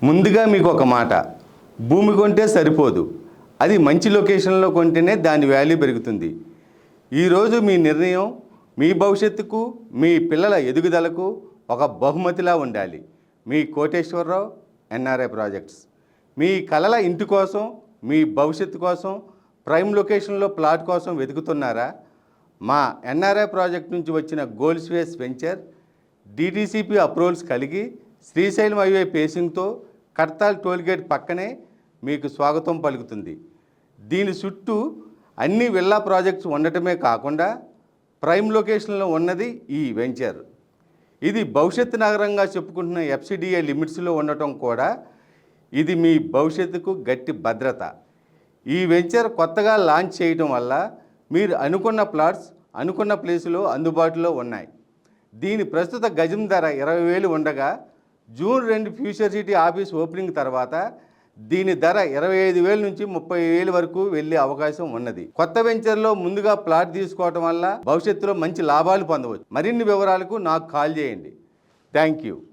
ముందుగా మీకు ఒక మాట, భూమి కొంటే సరిపోదు, అది మంచి లొకేషన్లో కొంటేనే దాని వాల్యూ పెరుగుతుంది. ఈరోజు మీ నిర్ణయం మీ భవిష్యత్తుకు, మీ పిల్లల ఎదుగుదలకు ఒక బహుమతిలా ఉండాలి. మీ కోటేశ్వరరావు, ఎన్ఆర్ఐ ప్రాజెక్ట్స్. మీ కలల ఇంటి కోసం, మీ భవిష్యత్తు కోసం ప్రైమ్ లొకేషన్లో ప్లాట్ కోసం వెతుకుతున్నారా? మా ఎన్ఆర్ఐ ప్రాజెక్ట్ నుంచి వచ్చిన gold space venture DTCP approvals కలిగి శ్రీశైలం హైవే పేసింగ్తో కడతాల్ టోల్గేట్ పక్కనే మీకు స్వాగతం పలుకుతుంది. దీని చుట్టూ అన్ని విల్లా ప్రాజెక్ట్స్ ఉండటమే కాకుండా ప్రైమ్ లొకేషన్లో ఉన్నది ఈ వెంచర్. ఇది భవిష్యత్తు నగరంగా చెప్పుకుంటున్న ఎఫ్సిడిఏ లిమిట్స్లో ఉండటం కూడా ఇది మీ భవిష్యత్తుకు గట్టి భద్రత. ఈ వెంచర్ కొత్తగా లాంచ్ చేయడం వల్ల మీరు అనుకున్న ప్లాట్స్ అనుకున్న ప్లేసులో అందుబాటులో ఉన్నాయి. దీని ప్రస్తుత గజం ధర 20,000 ఉండగా June 2 future city office opening తర్వాత దీని ధర 25,000 నుంచి 30,000 వరకు వెళ్ళే అవకాశం ఉన్నది. కొత్త వెంచర్లో ముందుగా ప్లాట్ తీసుకోవడం వల్ల భవిష్యత్తులో మంచి లాభాలు పొందవచ్చు. మరిన్ని వివరాలకు నాకు కాల్ చేయండి. Thank you.